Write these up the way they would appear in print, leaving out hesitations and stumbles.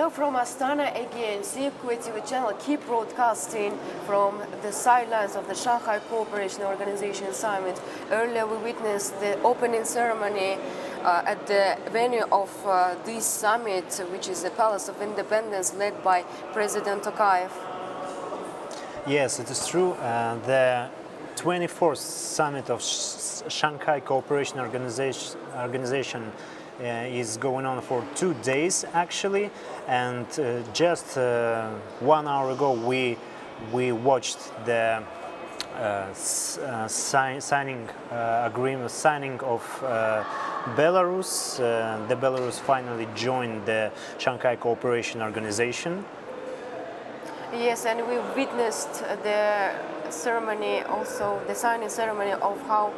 Hello from Astana again. Circuit TV channel keep broadcasting from the sidelines of the Shanghai Cooperation Organization Summit. Earlier we witnessed the opening ceremony at the venue of this summit, which is the Palace of Independence, led by President Tokayev. Yes, it is true. The 24th Summit of Shanghai Cooperation Organization is going on for 2 days actually, and just 1 hour ago we watched the signing of Belarus. The Belarus finally joined the Shanghai Cooperation Organization. Yes, and we witnessed the ceremony, also the signing ceremony of how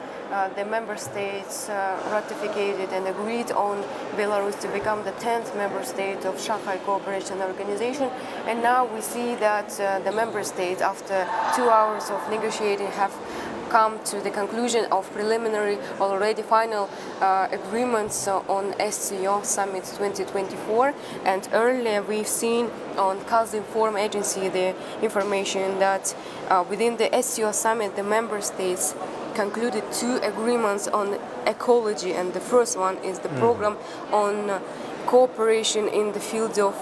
the member states ratified and agreed on Belarus to become the 10th member state of Shanghai Cooperation Organization. And now we see that the member states, after 2 hours of negotiating, have come to the conclusion of preliminary, already final agreements on SCO Summit 2024. And earlier we've seen on Kazakhstan agency the information that within the SCO Summit the member states concluded 2 agreements on ecology, and the first one is the program on cooperation in the field of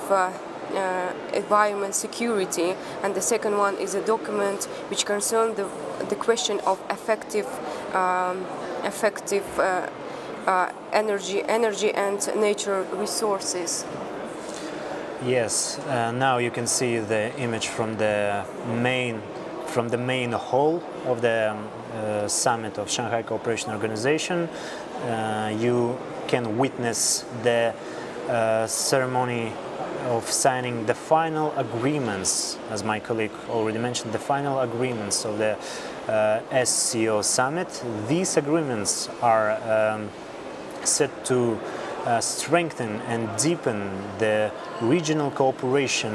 environment security, and the second one is a document which concerns the question of effective energy and nature resources. Yes, now you can see the image from the main hall of the summit of Shanghai Cooperation Organization. You can witness the ceremony of signing the final agreements, as my colleague already mentioned, the final agreements of the SCO summit. These agreements are set to strengthen and deepen the regional cooperation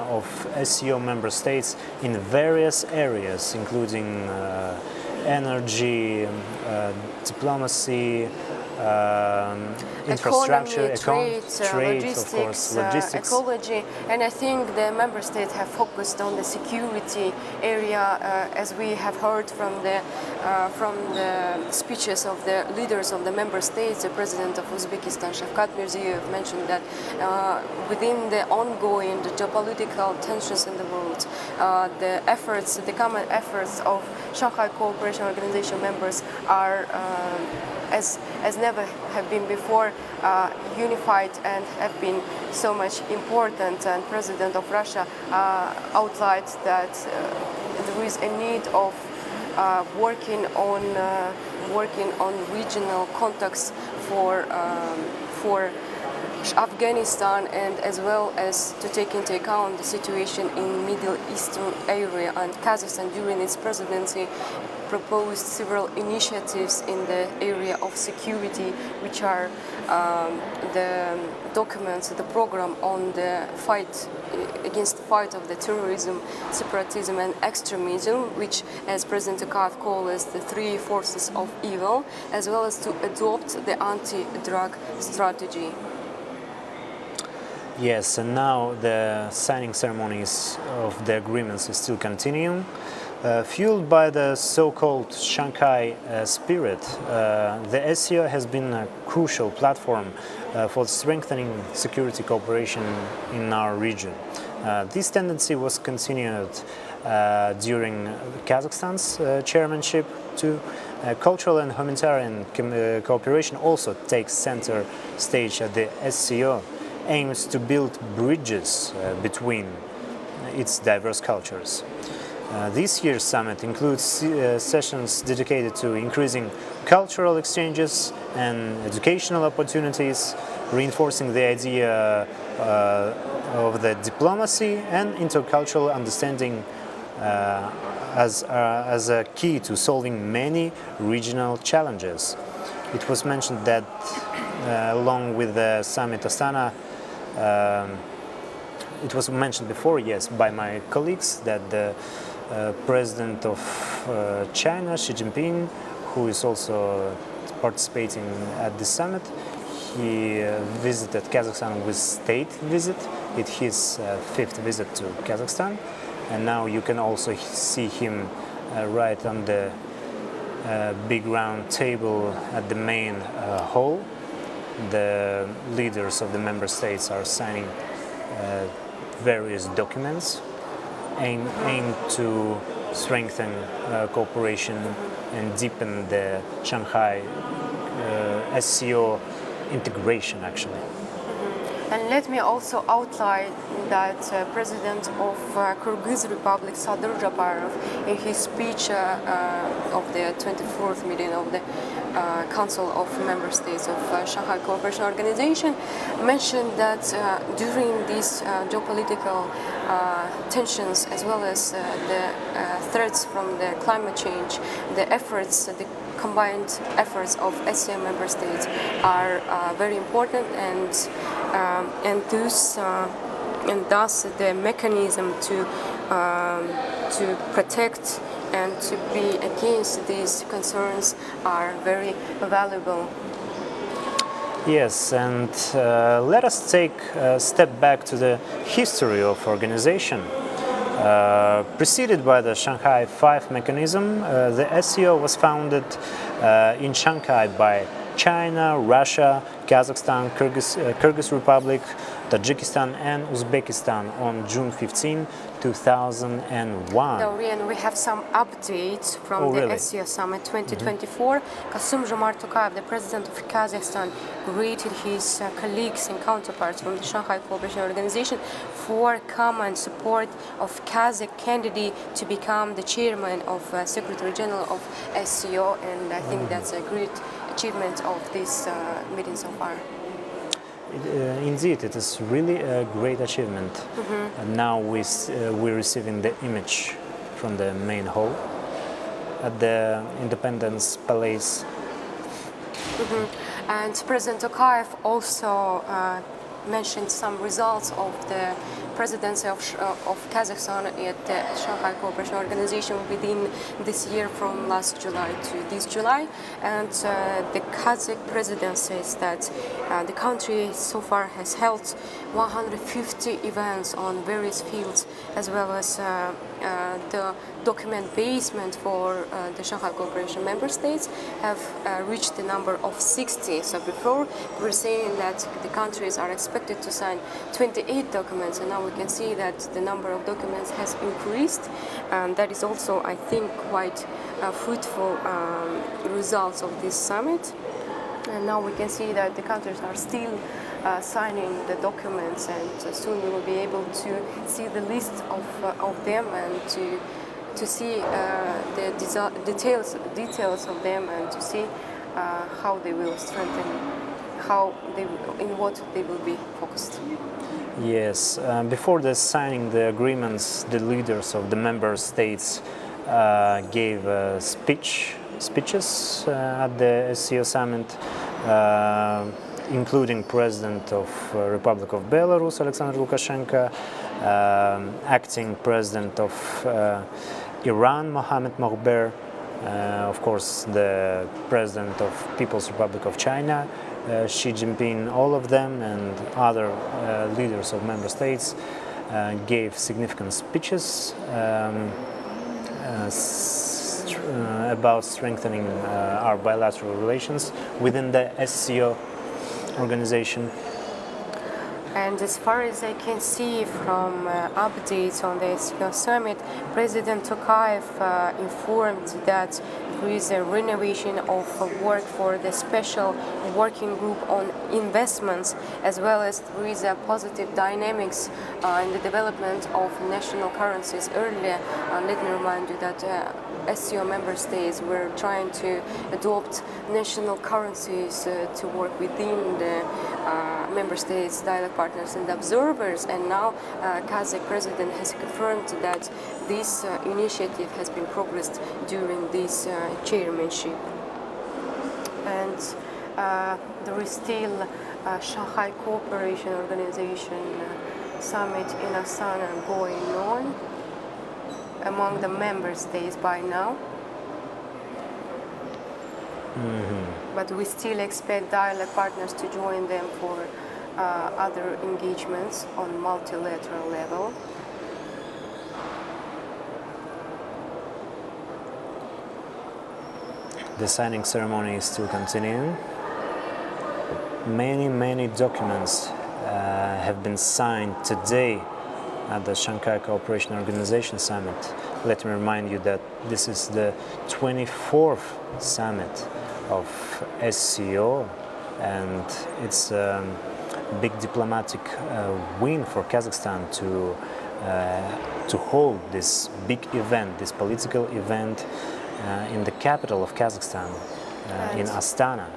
of SCO member states in various areas, including energy, diplomacy, infrastructure, trade, of course, logistics, ecology, and I think the member states have focused on the security area, as we have heard from the speeches of the leaders of the member states. The president of Uzbekistan, Shavkat Mirziyoyev, mentioned that within the ongoing geopolitical tensions in the world, the common efforts of Shanghai Cooperation Organization members are as never have been before, unified and have been so much important. And President of Russia outlined that there is a need of working on regional contacts for Afghanistan, and as well as to take into account the situation in Middle Eastern area. And Kazakhstan, during its presidency, proposed several initiatives in the area of security, which are the documents, the program on the fight against the fight of the terrorism, separatism and extremism, which, as President Tokayev called as the 3 forces of evil, as well as to adopt the anti-drug strategy. Yes, and now the signing ceremonies of the agreements is still continuing. Fueled by the so-called Shanghai spirit, the SCO has been a crucial platform for strengthening security cooperation in our region. This tendency was continued during Kazakhstan's chairmanship too. Cultural and humanitarian cooperation also takes center stage at the SCO, aims to build bridges between its diverse cultures. This year's summit includes sessions dedicated to increasing cultural exchanges and educational opportunities, reinforcing the idea of the diplomacy and intercultural understanding as a key to solving many regional challenges. It was mentioned that along with the summit Astana, it was mentioned before, yes, by my colleagues, that the President of China, Xi Jinping, who is also participating at the summit, he visited Kazakhstan with state visit. It's his fifth visit to Kazakhstan, and now you can also see him right on the big round table at the main hall. The leaders of the member states are signing various documents aimed to strengthen cooperation and deepen the Shanghai SCO integration, actually. And let me also outline that President of Kyrgyz Republic Sadur Japarov, in his speech of the 24th meeting of the Council of Member States of Shanghai Cooperation Organization, mentioned that during these geopolitical tensions, as well as the threats from the climate change, the combined efforts of SCO member states are very important, and thus the mechanism to protect and to be against these concerns are very valuable. Yes, and let us take a step back to the history of organization. Preceded by the Shanghai 5 mechanism, the SCO was founded in Shanghai by China, Russia, Kazakhstan, Kyrgyz Republic, Tajikistan and Uzbekistan on June 15, 2001. And we have some updates from the SCO Summit 2024. Kassym-Jomart Tokayev, the president of Kazakhstan, greeted his colleagues and counterparts from the Shanghai Cooperation Organization for common support of Kazakh candidate to become the chairman of Secretary General of SCO, and I think that's a great achievement of this meeting so far. Indeed, it is really a great achievement. And now we're receiving the image from the main hall at the Independence Palace. And President Tokayev also mentioned some results of the presidency of Kazakhstan at the Shanghai Cooperation Organization within this year, from last July to this July. And the Kazakh president says that the country so far has held 150 events on various fields, as well as the document basement for the Shanghai Cooperation member states have reached the number of 60. So before we were saying that the countries are expected to sign 28 documents, and now we can see that the number of documents has increased. That is also, I think, quite fruitful results of this summit. And now we can see that the countries are still signing the documents, and soon we will be able to see the list of them and to see the details of them, and to see how they will strengthen, in what they will be focused. Yes, before the signing the agreements, the leaders of the member states gave speeches at the SCO summit, including President of Republic of Belarus, Alexander Lukashenko, acting President of Iran, Mohammad Mokhber, of course the President of People's Republic of China, Xi Jinping. All of them and other leaders of member states gave significant speeches about strengthening our bilateral relations within the SCO organization. And as far as I can see from updates on the SCO summit, President Tokayev informed that there is a renovation of work for the special working group on investments, as well as there is a positive dynamics in the development of national currencies. Earlier, let me remind you that SCO member states were trying to adopt national currencies to work within the member states, dialogue partners and observers, and now Kazakh president has confirmed that this initiative has been progressed during this chairmanship. And there is still Shanghai Cooperation Organization summit in Astana going on among the member states by now. Mm-hmm. but we still expect dialogue partners to join them for other engagements on multilateral level. The signing ceremony is still continuing. Many documents have been signed today at the Shanghai Cooperation Organization Summit. Let me remind you that this is the 24th summit of SCO, and it's a big diplomatic win for Kazakhstan to hold this big event, this political event in the capital of Kazakhstan, in Astana.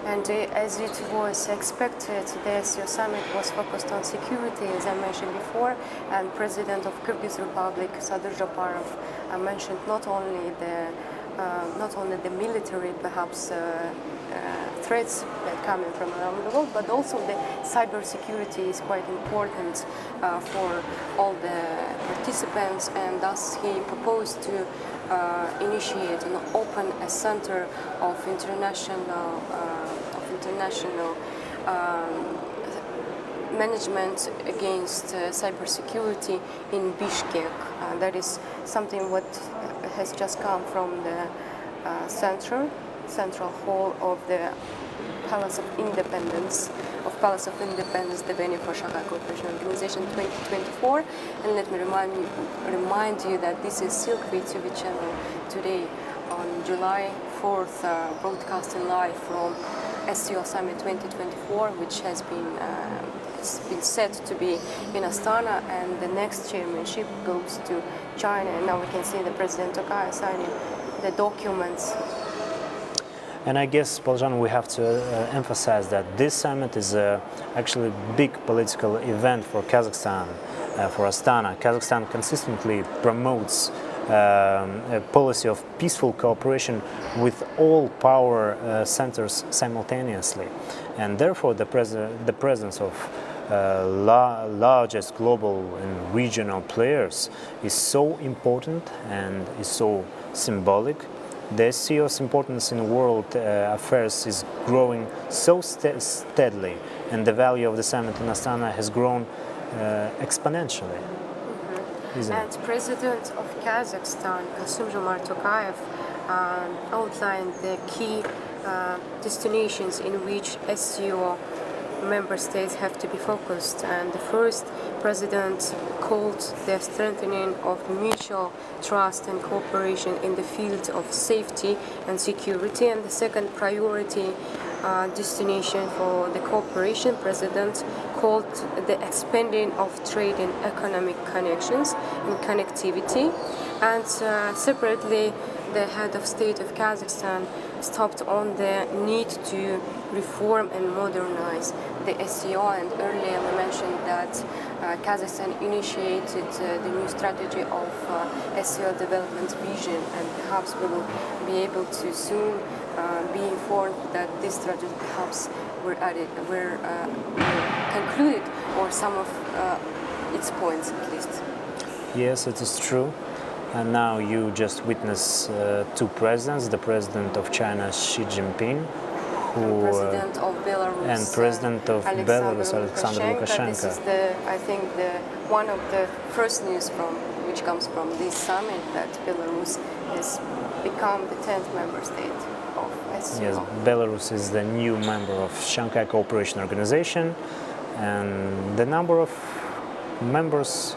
And as it was expected, the SCO summit was focused on security, as I mentioned before, and President of Kyrgyz Republic, Sadyr Japarov, mentioned not only the military, perhaps, threats that coming from around the world, but also the cybersecurity is quite important for all the participants, and thus he proposed to initiate and open a center of international management against cybersecurity in Bishkek. That is something what has just come from the central hall of the Palace of Independence, the venue for Shanghai Cooperation Organization 2024. And let me remind you that this is Silk-Way TV channel today on July 4th, broadcasting live from SCO Summit 2024, which has been set to be in Astana, and the next chairmanship goes to China. And now we can see the President Tokayev signing the documents. And I guess, Poljan, we have to emphasize that this summit is actually a big political event for Kazakhstan, for Astana. Kazakhstan consistently promotes a policy of peaceful cooperation with all power centers simultaneously. And therefore, the presence of largest global and regional players is so important and is so symbolic. The SCO's importance in world affairs is growing so steadily, and the value of the summit in Astana has grown exponentially. Mm-hmm. And President of Kazakhstan, Kassym-Jomart Tokayev, outlined the key destinations in which SCO member states have to be focused. And the first, President called the strengthening of mutual trust and cooperation in the field of safety and security. And the second priority destination for the cooperation, President called the expanding of trade and economic connections and connectivity. And separately, the head of state of Kazakhstan stopped on the need to reform and modernize the SCO, and earlier we mentioned that Kazakhstan initiated the new strategy of SCO development vision, and perhaps we will be able to soon be informed that this strategy perhaps were concluded, or some of its points at least. Yes, it is true. And now you just witness two presidents, the president of China, Xi Jinping, President of Belarus, and President of Belarus, Alexander Lukashenko. This is I think one of the first news which comes from this summit, that Belarus has become the 10th member state of SCO. Yes, Belarus is the new member of Shanghai Cooperation Organization, and the number of members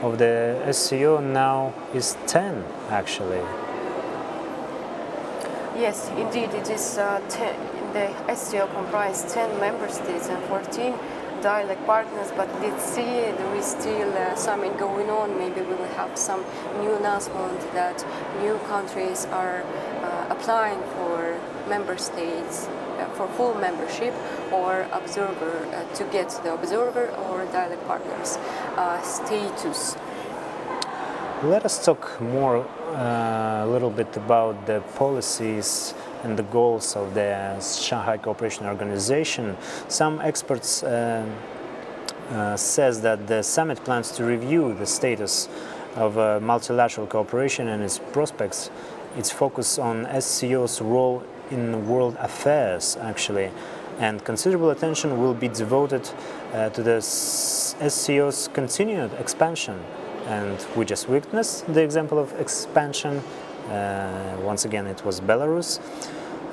of the SCO now is 10, actually. Yes, indeed, it is 10. The SCO comprises 10 member states and 14 dialogue partners, but let's see, there is still summit going on. Maybe we will have some new announcement that new countries are applying for member states for full membership or observer to get the observer or dialogue partners status. Let us talk more a little bit about the policies and the goals of the Shanghai Cooperation Organization. Some experts says that the summit plans to review the status of multilateral cooperation and its prospects, its focus on SCO's role in world affairs, actually, and considerable attention will be devoted to the SCO's continued expansion. And we just witnessed the example of expansion. Once again, it was Belarus.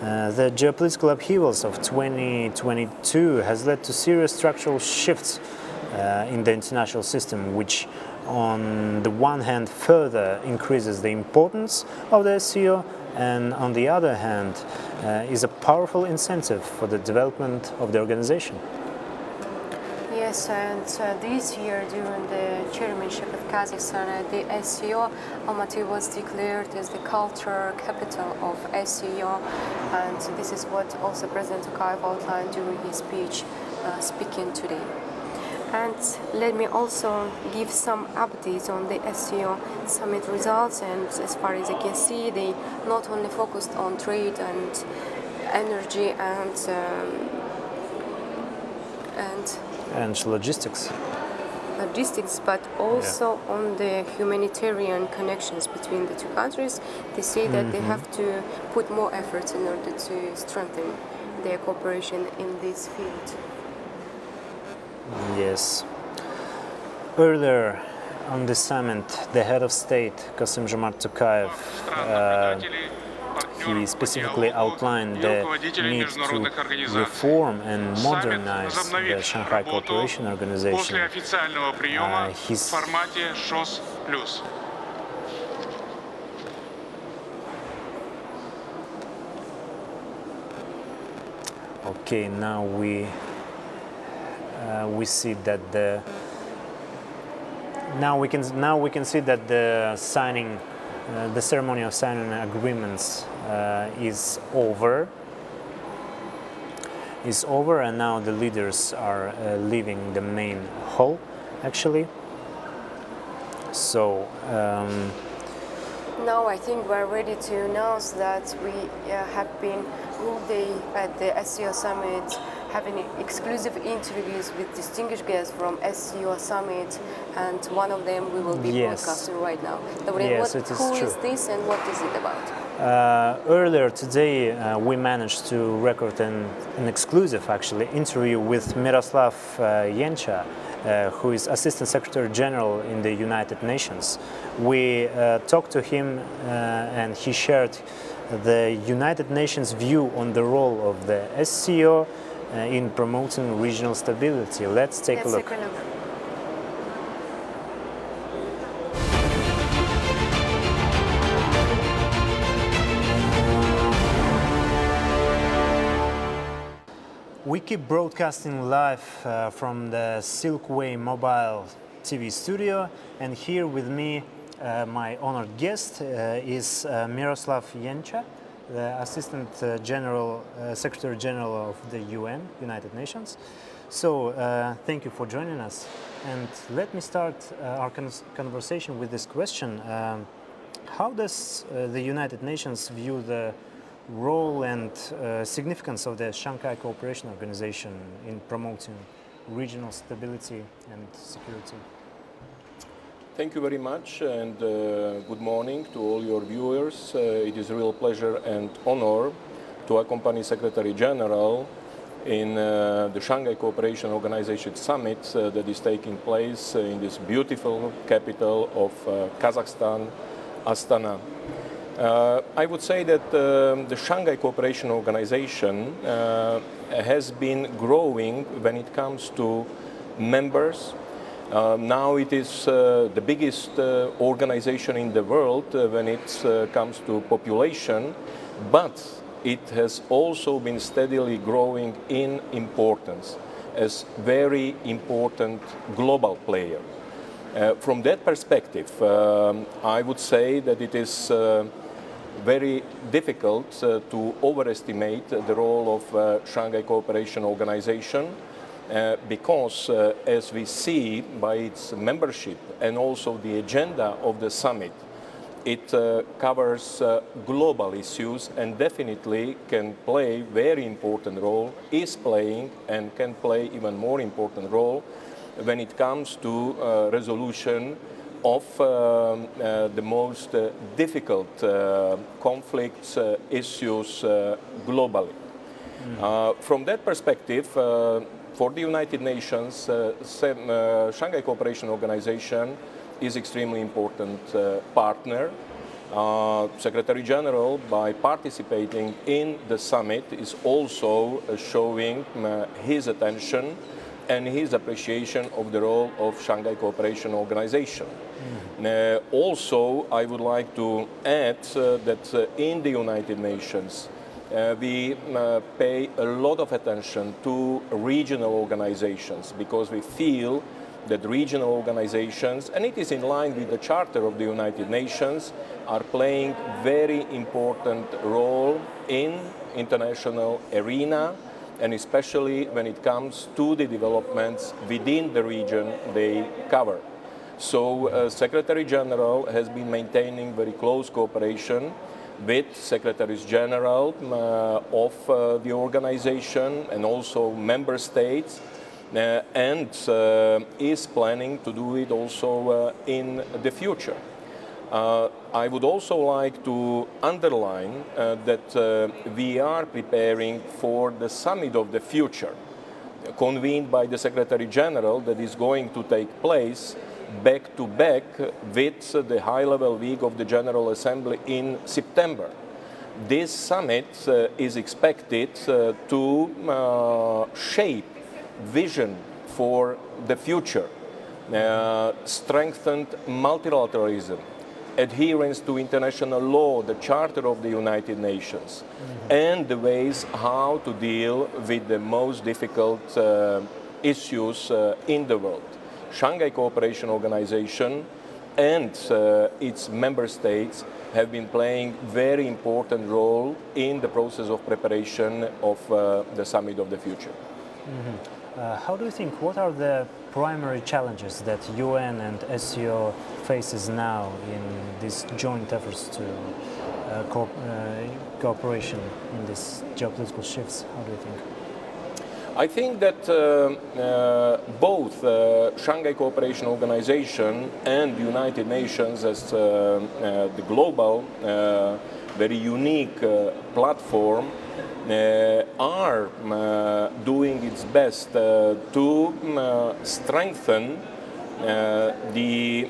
The geopolitical upheavals of 2022 has led to serious structural shifts in the international system, which on the one hand further increases the importance of the SCO, and on the other hand is a powerful incentive for the development of the organization. Yes, and this year during the chairmanship of Kazakhstan, the SCO Almaty was declared as the culture capital of SCO, and this is what also President Tokayev outlined during his speech speaking today. And let me also give some updates on the SCO summit results. And as far as I can see, they not only focused on trade and energy and logistics, but also on the humanitarian connections between the two countries. They say that they have to put more efforts in order to strengthen their cooperation in this field. Yes. Earlier on the summit, the head of state, Kassym-Jomart Tokayev, he specifically outlined the need to reform and modernize the Shanghai Cooperation Organization. Okay, now we see that we can see that the signing, the ceremony of signing agreements is over, and now the leaders are leaving the main hall, actually. So now I think we're ready to announce that we have been all day at the SCO summit, having exclusive interviews with distinguished guests from SCO Summit, and one of them we will be broadcasting right now. Yes, who is this and what is it about? Earlier today we managed to record an exclusive, actually, interview with Miroslav Yencha, who is Assistant Secretary General in the United Nations. We talked to him and he shared the United Nations view on the role of the SCO in promoting regional stability. Let's take a look. We keep broadcasting live from the Silkway Mobile TV studio, and here with me my honored guest is Miroslav Yencha, the Assistant Secretary General of the United Nations. So thank you for joining us. And let me start our conversation with this question. How does the United Nations view the role and significance of the Shanghai Cooperation Organization in promoting regional stability and security? Thank you very much, and good morning to all your viewers. It is a real pleasure and honor to accompany Secretary General in the Shanghai Cooperation Organization Summit that is taking place in this beautiful capital of Kazakhstan, Astana. I would say that the Shanghai Cooperation Organization has been growing when it comes to members. Now it is the biggest organization in the world when it comes to population, but it has also been steadily growing in importance as very important global player. From that perspective, I would say that it is very difficult to overestimate the role of Shanghai Cooperation Organization. Because as we see by its membership and also the agenda of the summit, it covers global issues and definitely can play very important role, is playing and can play even more important role when it comes to resolution of the most difficult conflicts, issues globally. From that perspective, for the United Nations, Shanghai Cooperation Organization is extremely important partner. Secretary General, by participating in the summit, is also showing his attention and his appreciation of the role of Shanghai Cooperation Organization. Also, I would like to add that in the United Nations, we pay a lot of attention to regional organizations because we feel that regional organizations, and it is in line with the Charter of the United Nations, are playing very important role in international arena, and especially when it comes to the developments within the region they cover. So Secretary General has been maintaining very close cooperation with Secretaries General of the organization and also member states, and is planning to do it also in the future. I would also like to underline that we are preparing for the Summit of the Future, convened by the Secretary General, that is going to take place back to back with the high-level week of the General Assembly in September. This summit is expected to shape vision for the future, strengthened multilateralism, adherence to international law, the Charter of the United Nations, and the ways how to deal with the most difficult issues in the world. Shanghai Cooperation Organization and its member states have been playing very important role in the process of preparation of the Summit of the Future. How do you think, what are the primary challenges that UN and SCO faces now in these joint efforts to cooperation in these geopolitical shifts? How do you think? I think that both Shanghai Cooperation Organization and the United Nations as the global, very unique platform are doing its best to strengthen the,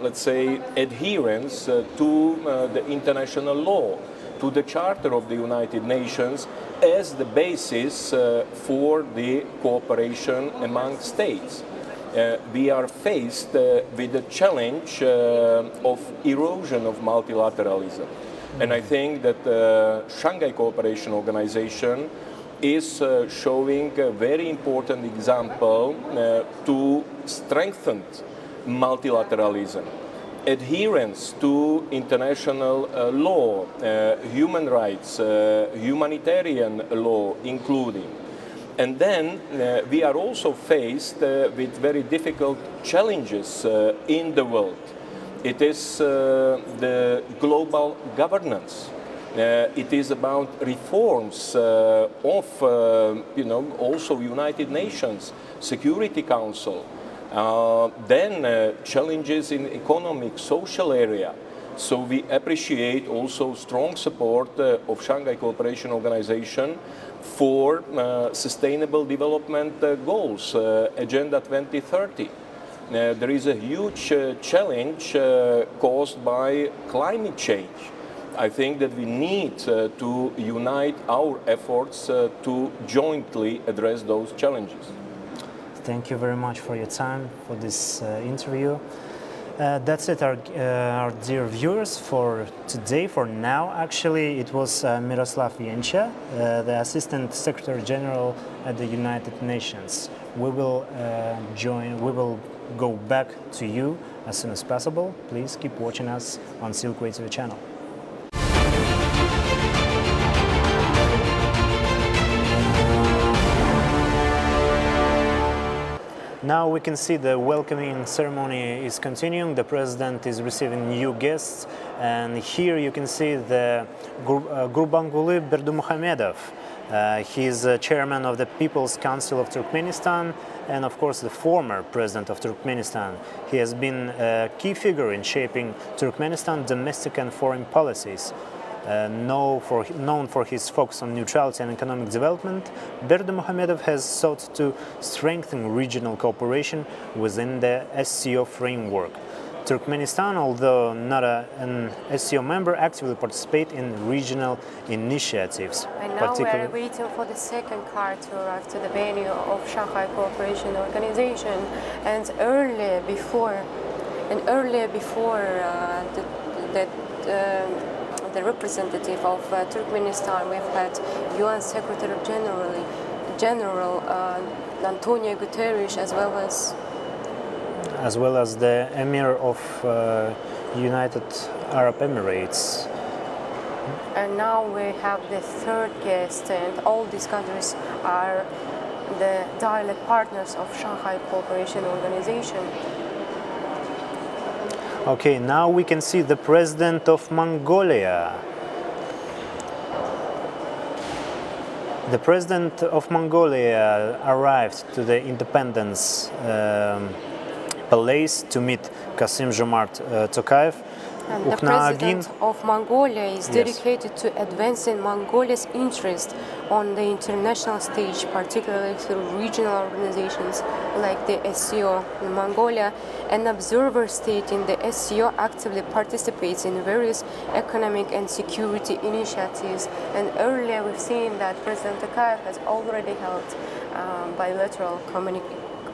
let's say, adherence to the international law, to the Charter of the United Nations as the basis for the cooperation among states. We are faced with the challenge of erosion of multilateralism. And I think that the Shanghai Cooperation Organization is showing a very important example to strengthen multilateralism, adherence to international law, human rights, humanitarian law including. And then we are also faced with very difficult challenges in the world. It is the global governance. It is about reforms of, also United Nations, Security Council. Then challenges in economic, social area. So we appreciate also strong support of Shanghai Cooperation Organization for Sustainable Development Goals, Agenda 2030. There is a huge challenge caused by climate change. I think that we need to unite our efforts to jointly address those challenges. Thank you very much for your time for this interview. That's it, our dear viewers, for today. For now, actually, it was Miroslav Yencha, the Assistant Secretary General at the United Nations. We will go back to you as soon as possible. Please keep watching us on Silkway TV channel. Now we can see the welcoming ceremony is continuing. The president is receiving new guests, and here you can see the Gurbanguly Berdimuhamedov, He is chairman of the People's Council of Turkmenistan and, of course, the former president of Turkmenistan. He has been a key figure in shaping Turkmenistan's domestic and foreign policies. Known for his focus on neutrality and economic development, Berdimuhamedov has sought to strengthen regional cooperation within the SCO framework. Turkmenistan, although not an SCO member, actively participates in regional initiatives. And now we are waiting for the second car to arrive to the venue of Shanghai Cooperation Organization. And earlier before the representative of Turkmenistan, we've had UN Secretary General Antonio Guterres, as well as the Emir of United Arab Emirates. And now we have the third guest, and all these countries are the dialogue partners of Shanghai Cooperation Organization. Okay, now we can see the president of Mongolia. The president of Mongolia arrived to the Independence Palace to meet Kassym-Jomart Tokayev. And the president of Mongolia is dedicated to advancing Mongolia's interest on the international stage, particularly through regional organizations like the SCO in Mongolia. An observer state in the SCO actively participates in various economic and security initiatives. And earlier we've seen that President Tokayev has already held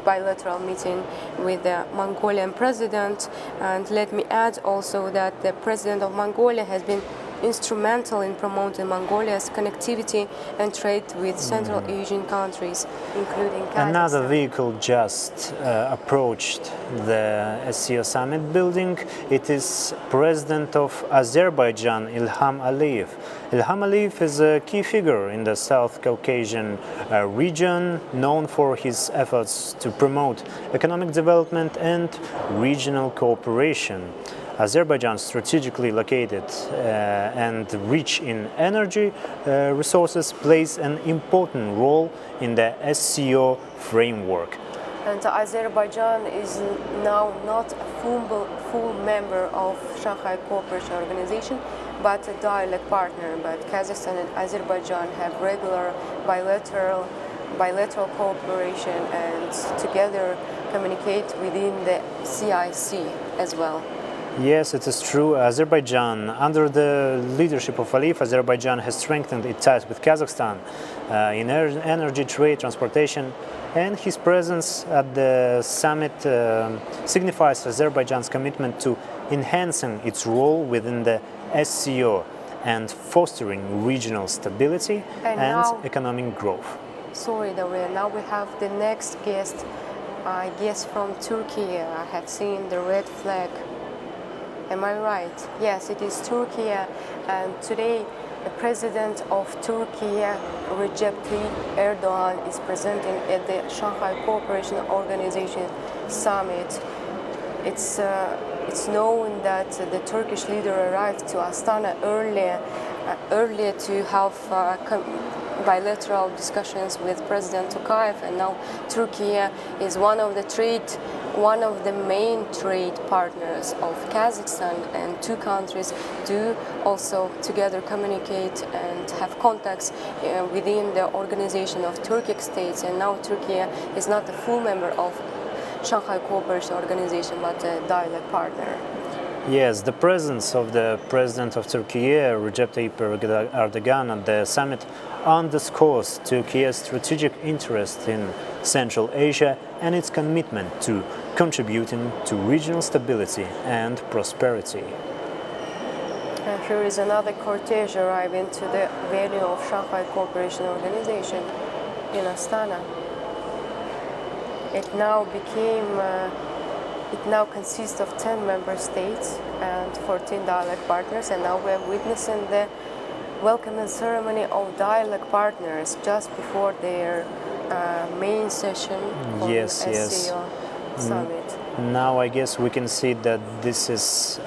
bilateral meeting with the Mongolian president. And let me add also that the president of Mongolia has been instrumental in promoting Mongolia's connectivity and trade with Central Asian countries, including Kazakhstan. Another vehicle just approached the SCO summit building. It is President of Azerbaijan, Ilham Aliyev. Ilham Aliyev is a key figure in the South Caucasian region, known for his efforts to promote economic development and regional cooperation. Azerbaijan, strategically located and rich in energy resources, plays an important role in the SCO framework. And Azerbaijan is now not a full member of Shanghai Cooperation Organization, but a dialogue partner. But Kazakhstan and Azerbaijan have regular bilateral cooperation and together communicate within the CIC as well. Yes, it is true. Azerbaijan, under the leadership of Aliyev, Azerbaijan has strengthened its ties with Kazakhstan in energy, trade, transportation, and his presence at the summit signifies Azerbaijan's commitment to enhancing its role within the SCO and fostering regional stability and economic growth. Sorry, Daria, now we have the next guest, I guess from Turkey. I have seen the red flag. Am I right? Yes, it is Turkey, and today the president of Turkey, Recep Tayyip Erdogan, is presenting at the Shanghai Cooperation Organization Summit. It's known that the Turkish leader arrived to Astana earlier to have bilateral discussions with President Tokayev, and now Turkey is one of the main trade partners of Kazakhstan, and two countries do also together communicate and have contacts within the organization of Turkic states. And now Turkey is not a full member of Shanghai Cooperation Organization, but a dialogue partner. Yes, the presence of the president of Turkey, Recep Tayyip Erdogan, at the summit underscores Turkey's strategic interest in Central Asia and its commitment to contributing to regional stability and prosperity. And here is another cortege arriving to the venue of Shanghai Cooperation Organization in Astana. It now consists of 10 member states and 14 dialogue partners, and now we are witnessing the welcoming ceremony of dialogue partners just before their main session of the SCO summit. Now I guess we can see that this is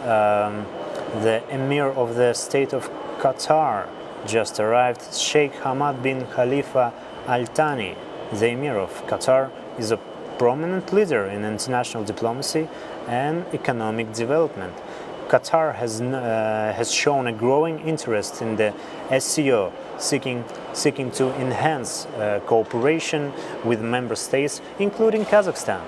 the Emir of the State of Qatar, just arrived Sheikh Hamad bin Khalifa Al Thani. The Emir of Qatar is a prominent leader in international diplomacy and economic development. Qatar has shown a growing interest in the SCO, seeking to enhance cooperation with member states, including Kazakhstan.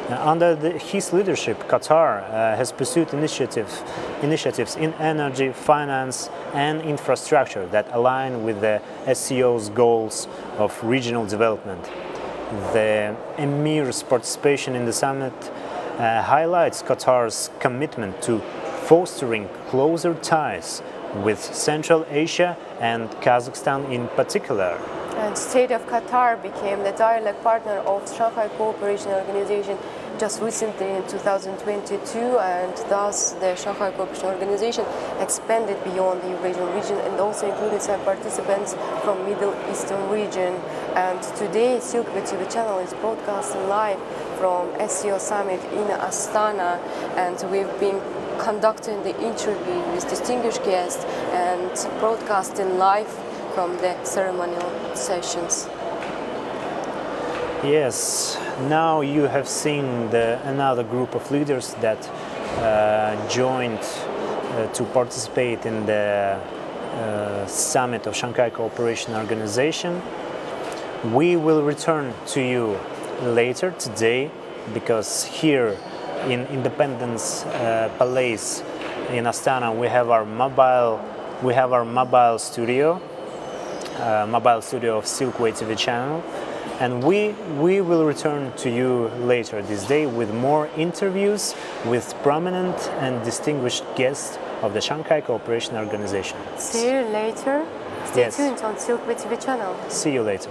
Under his leadership, Qatar has pursued initiatives in energy, finance, and infrastructure that align with the SCO's goals of regional development. The Emir's participation in the summit highlights Qatar's commitment to fostering closer ties with Central Asia and Kazakhstan in particular. And State of Qatar became the dialogue partner of Shanghai Cooperation Organization just recently in 2022, and thus the Shanghai Cooperation Organization expanded beyond the Eurasian region and also included some participants from Middle Eastern region. And today Silkway TV channel is broadcasting live from SCO Summit in Astana, and we've been conducting the interview with distinguished guests and broadcasting live from the ceremonial sessions. Yes, now you have seen another group of leaders that joined to participate in the summit of Shanghai Cooperation Organization. We will return to you later today, because here in Independence Palace in Astana we have our mobile studio of Silkway TV channel, and we will return to you later this day with more interviews with prominent and distinguished guests of the Shanghai Cooperation Organization. See you later. Stay tuned on Silkway TV channel. See you later.